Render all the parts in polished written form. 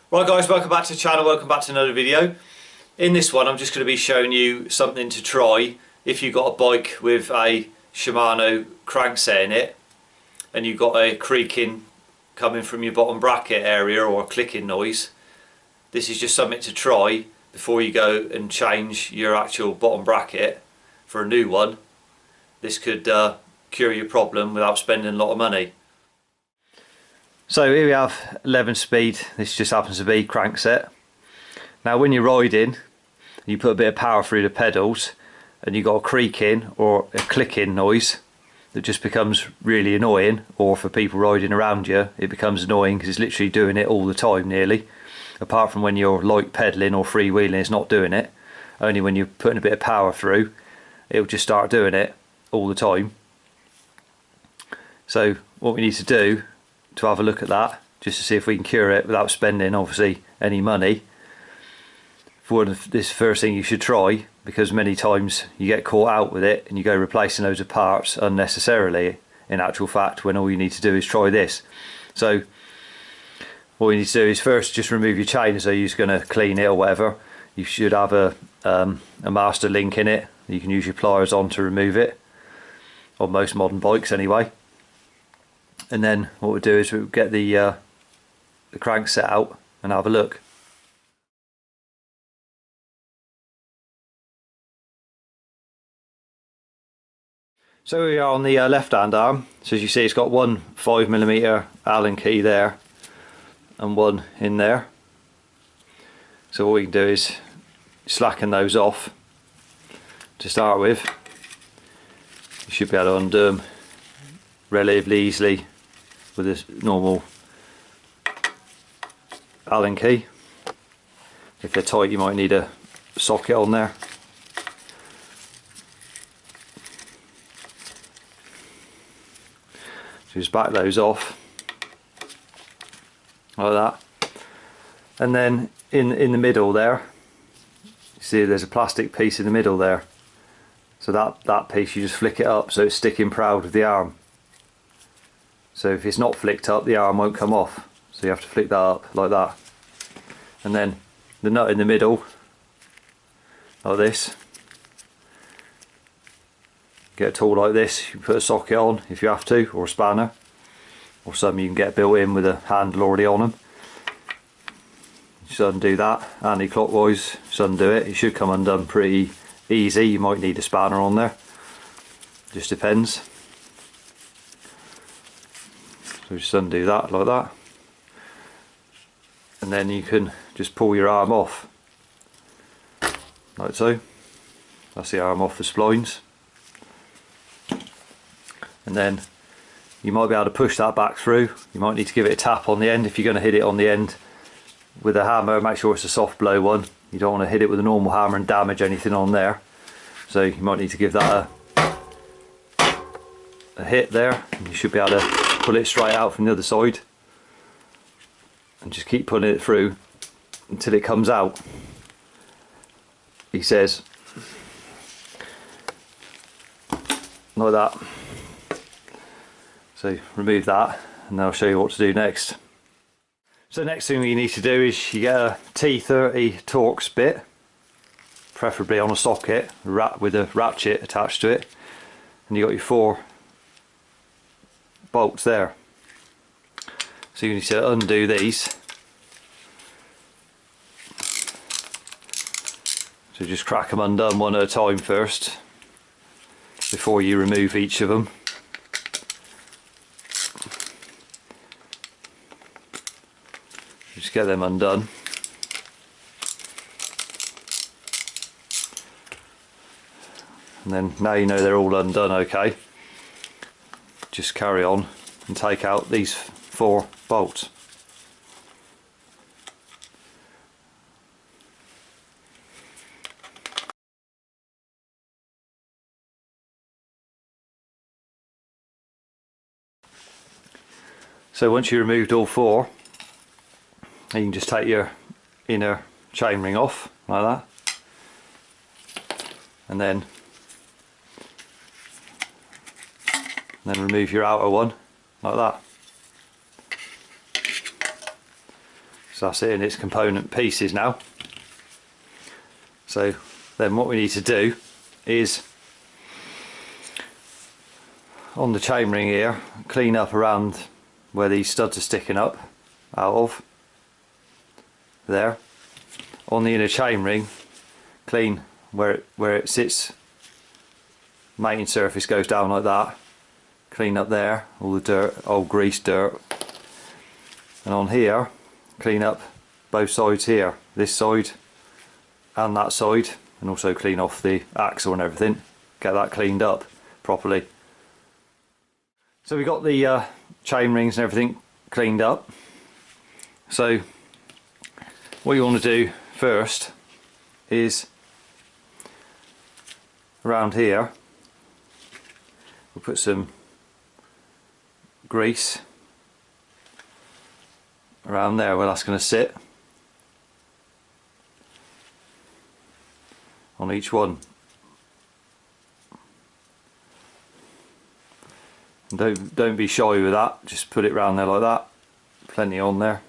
Right guys, welcome back to the channel, welcome back to another video. In this one I'm just going to be showing you something to try if you've got a bike with a Shimano crankset in it and you've got a creaking coming from your bottom bracket area or a clicking noise. This is just something to try before you go and change your actual bottom bracket for a new one. This could cure your problem without spending a lot of money. So here we have 11 speed, this just happens to be crankset. Now when you're riding, you put a bit of power through the pedals and you got a creaking or a clicking noise that just becomes really annoying, or for people riding around you it becomes annoying because it's literally doing it all the time nearly. Apart from when you're light pedaling or freewheeling, it's not doing it. Only when you're putting a bit of power through, it'll just start doing it all the time. So what we need to do to have a look at that, just to see if we can cure it without spending obviously any money. This first thing you should try, because many times you get caught out with it and you go replacing loads of parts unnecessarily in actual fact, when all you need to do is try this. So what you need to do is first just remove your chain as though you're going to clean it or whatever. You should have a master link in it. You can use your pliers on to remove it, on most modern bikes anyway. And then what we'll do is we'll get the crankset out and have a look. So we are on the left hand arm. So as you see, it's got one 5mm Allen key there and one in there. So what we can do is slacken those off to start with. You should be able to undo them relatively easily with this normal Allen key. If they're tight you might need a socket on there. So just back those off like that, and then in the middle there, you see there's a plastic piece in the middle there. So that piece you just flick it up so it's sticking proud of the arm. So if it's not flicked up, the arm won't come off. So you have to flick that up like that. And then the nut in the middle, like this. Get a tool like this, you can put a socket on if you have to, or a spanner. Or some you can get built in with a handle already on them. Just undo that, anti-clockwise, just undo it. It should come undone pretty easy. You might need a spanner on there. Just depends. So just undo that like that, and then you can just pull your arm off like so. That's the arm off the splines, and then you might be able to push that back through. You might need to give it a tap on the end if you're going to hit it on the end with a hammer. Make sure it's a soft blow one. You don't want to hit it with a normal hammer and damage anything on there, so you might need to give that a hit there, and you should be able to pull it straight out from the other side, and just keep pulling it through until it comes out, he says, like that. So remove that and I'll show you what to do next. So the next thing you need to do is you get a T30 Torx bit, preferably on a socket with a ratchet attached to it, and you got your 4 bolts there. So you need to undo these. So just crack them undone one at a time first before you remove each of them. Just get them undone. And then now you know they're all undone okay. Just carry on and take out these 4 bolts. So once you removed all 4, you can just take your inner chainring off like that, and then remove your outer one like that. So that's it in its component pieces now. So then what we need to do is, on the chainring here, clean up around where these studs are sticking up out of there. On the inner chainring, clean where it sits, mating surface goes down like that. Clean up there, all the dirt, old grease dirt. And on here, clean up both sides here, this side and that side, and also clean off the axle and everything. Get that cleaned up properly. So we got the chain rings and everything cleaned up. So what you want to do first is, around here we'll put some grease around there where that's going to sit on each one. Don't be shy with that, just put it round there like that, plenty on there,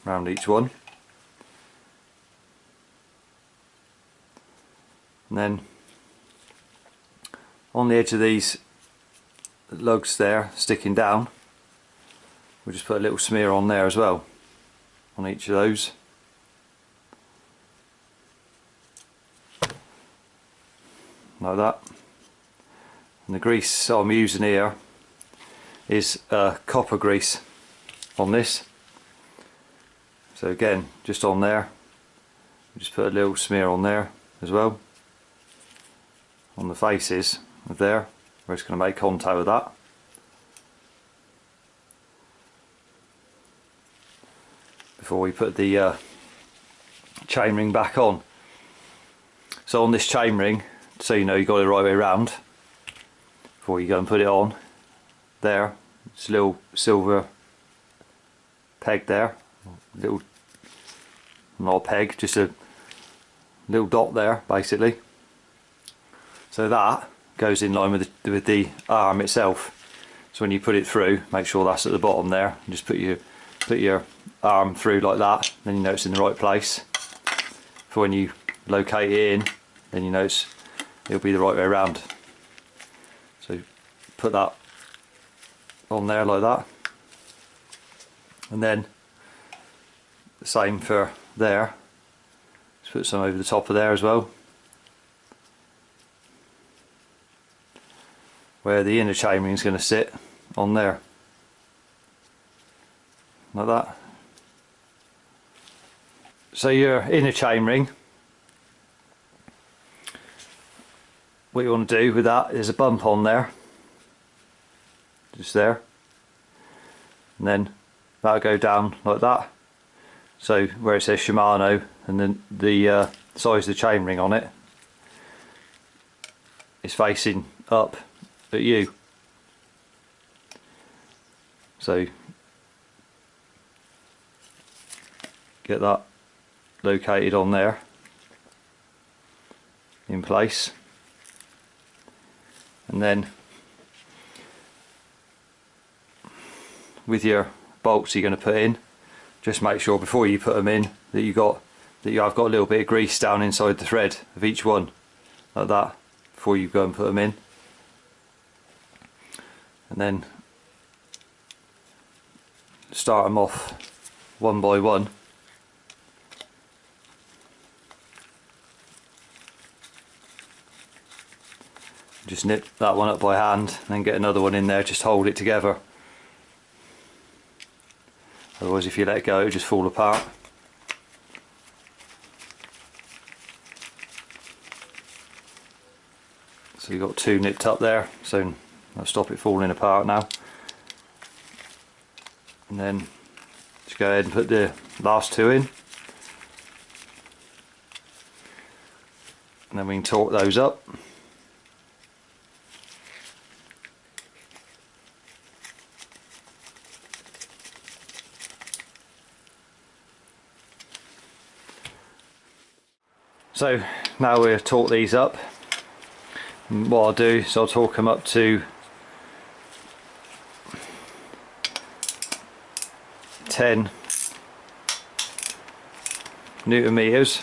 round each one. And then on the edge of these lugs there sticking down, we'll just put a little smear on there as well, on each of those. Like that. And the grease I'm using here is copper grease on this. So again, just on there, just put a little smear on there as well, on the faces of there, where it's going to make contact with that. Before we put the chainring back on. So on this chainring, so you know you got it the right way round, before you go and put it on, there, it's a little silver peg there, little, not a peg, just a little dot there basically. So that goes in line with the arm itself. So when you put it through, make sure that's at the bottom there, and just put your arm through like that, then you know it's in the right place. For when you locate it in, then you know it'll be the right way around. So put that on there like that, and then the same for there. Just put some over the top of there as well, where the inner chainring is going to sit on there, like that. So your inner chainring, what you want to do with that is a bump on there, just there, and then that'll go down like that. So where it says Shimano, and then the size of the chainring on it is facing up at you. So get that located on there in place, and then with your bolts you're going to put in, just make sure before you put them in that you have got a little bit of grease down inside the thread of each one, like that, before you go and put them in. And then start them off one by one. Just nip that one up by hand, and then get another one in there, just hold it together. Otherwise if you let go it'll just fall apart. So you've got two nipped up there, so I'll stop it falling apart now. And then just go ahead and put the last two in, and then we can torque those up. So now we'll torque these up, and what I'll do is I'll torque them up to 10 Newton meters.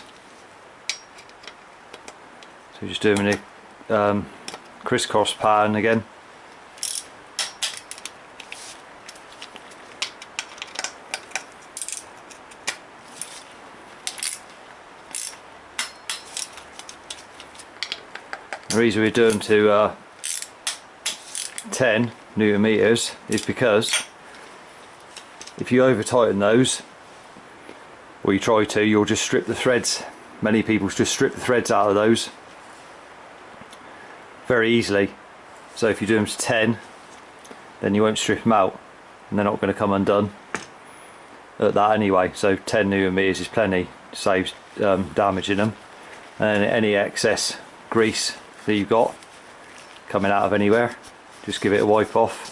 So just doing a crisscross pattern again. The reason we do them to 10 Newton meters is because if you over tighten those, or you try to, you'll just strip the threads. Many people just strip the threads out of those very easily. So if you do them to 10, then you won't strip them out and they're not going to come undone at that anyway. So 10 Newton meters is plenty, saves damaging them, and any excess grease that you've got coming out of anywhere, just give it a wipe off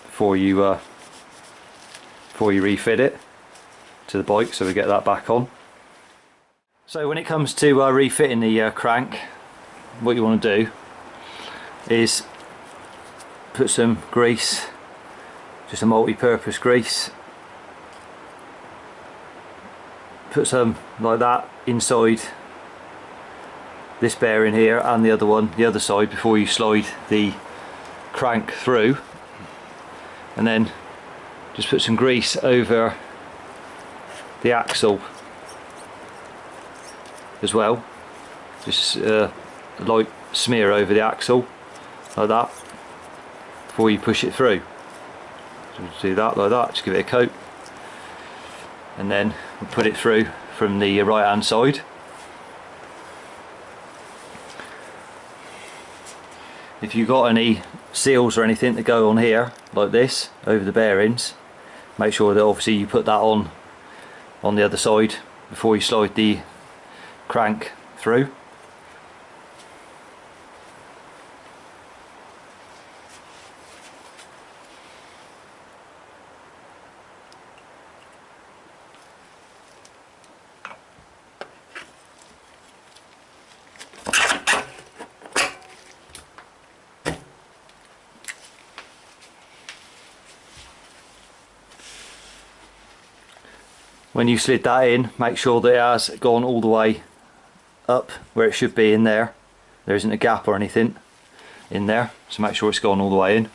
before you refit it to the bike, so we get that back on. So when it comes to refitting the crank, what you want to do is put some grease, just a multi-purpose grease, put some like that inside this bearing here and the other one, the other side, before you slide the crank through, and then just put some grease over the axle as well, just a light smear over the axle like that before you push it through. So do that like that, just give it a coat, and then we'll put it through from the right hand side. If you've got any seals or anything to go on here like this over the bearings, make sure that obviously you put that on the other side before you slide the crank through. When you slid that in, make sure that it has gone all the way up where it should be in there. There isn't a gap or anything in there, so make sure it's gone all the way in.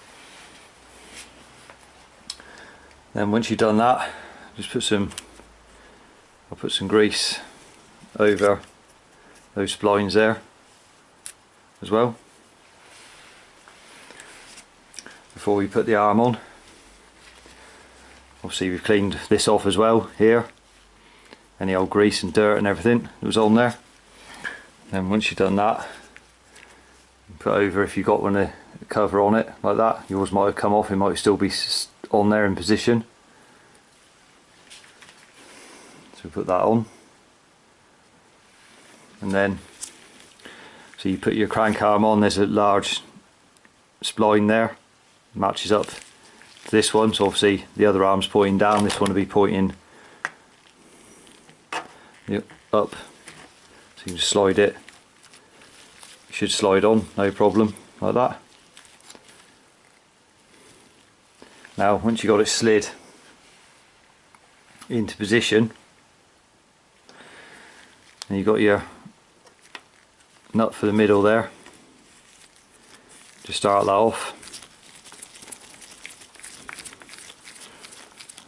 Then once you've done that, just I'll put some grease over those splines there as well before we put the arm on. Obviously we've cleaned this off as well here, any old grease and dirt and everything that was on there. Then once you've done that, put over, if you've got one, a cover on it like that. Yours might have come off, it might still be on there in position. So put that on, and then so you put your crank arm on. There's a large spline there, matches up to this one, so obviously the other arm's pointing down, this one will be pointing up, so you can just slide it. It should slide on, no problem, like that. Now once you've got it slid into position, and you've got your nut for the middle there, just start that off.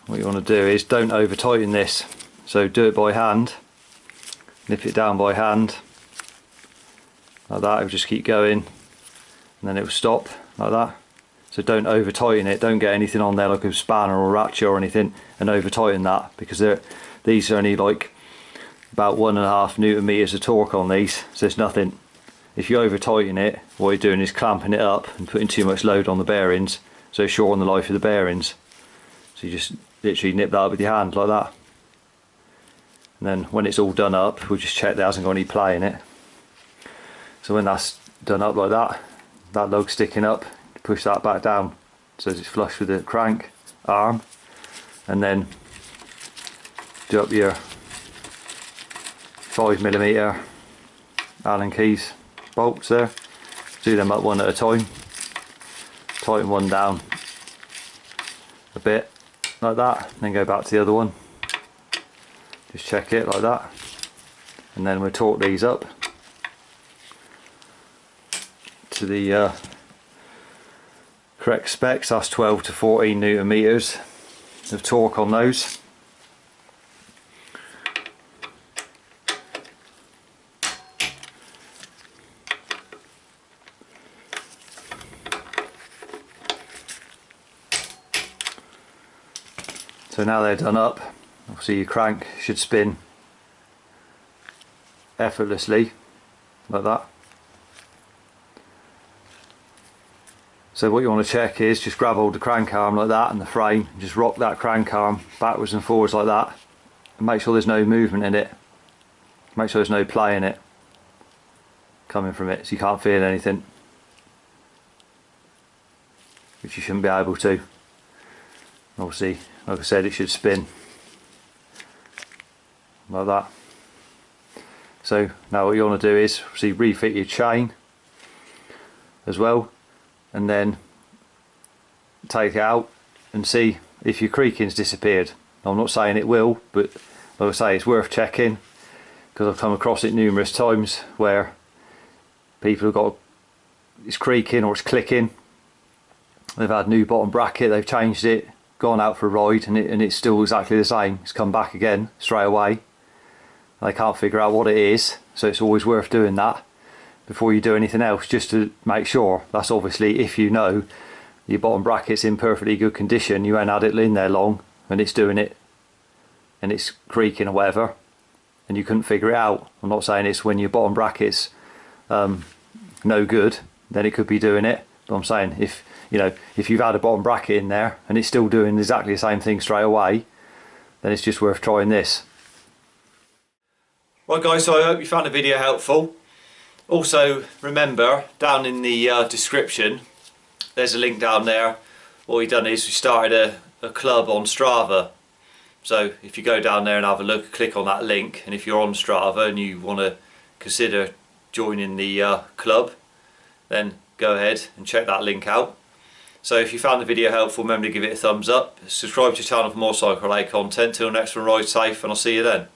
What you want to do is don't over tighten this, so do it by hand, nip it down by hand like that. It'll just keep going and then it will stop like that. So don't over tighten it, don't get anything on there like a spanner or ratchet or anything and over tighten that, because these are only like about 1.5 Newton meters of torque on these, so it's nothing. If you over tighten it, what you're doing is clamping it up and putting too much load on the bearings, so short on the life of the bearings. So you just literally nip that up with your hand like that, and then when it's all done up, we'll just check there hasn't got any play in it. So when that's done up like that, that lug sticking up, push that back down so it's flush with the crank arm, and then do up your 5mm Allen keys bolts there. Do them up one at a time, tighten one down a bit like that, and then go back to the other one, just check it like that, and then we'll torque these up to the correct specs. That's 12 to 14 Newton meters of torque on those. So now they're done up, obviously your crank should spin effortlessly like that. So what you want to check is just grab hold the crank arm like that and the frame, and just rock that crank arm backwards and forwards like that, and make sure there's no movement in it, make sure there's no play in it coming from it, so you can't feel anything, which you shouldn't be able to. Obviously, like I said, it should spin like that. So now what you want to do is obviously refit your chain as well, and then take it out and see if your creaking's disappeared. I'm not saying it will, but like I say, it's worth checking, because I've come across it numerous times where people have got it's creaking or it's clicking, they've had new bottom bracket, they've changed it, gone out for a ride, and it's still exactly the same. It's come back again straight away. They can't figure out what it is, so it's always worth doing that before you do anything else, just to make sure. That's obviously if you know your bottom bracket's in perfectly good condition, you ain't had it in there long and it's doing it and it's creaking or whatever, and you couldn't figure it out. I'm not saying it's when your bottom bracket's no good, then it could be doing it, but I'm saying if you know, if you've had a bottom bracket in there and it's still doing exactly the same thing straight away, then it's just worth trying this. Right guys, so I hope you found the video helpful. Also remember, down in the description there's a link down there. What we've done is we started a club on Strava, so if you go down there and have a look, click on that link, and if you're on Strava and you want to consider joining the club, then go ahead and check that link out. So if you found the video helpful, remember to give it a thumbs up, subscribe to the channel for more cycle related content. Till next one, ride safe, and I'll see you then.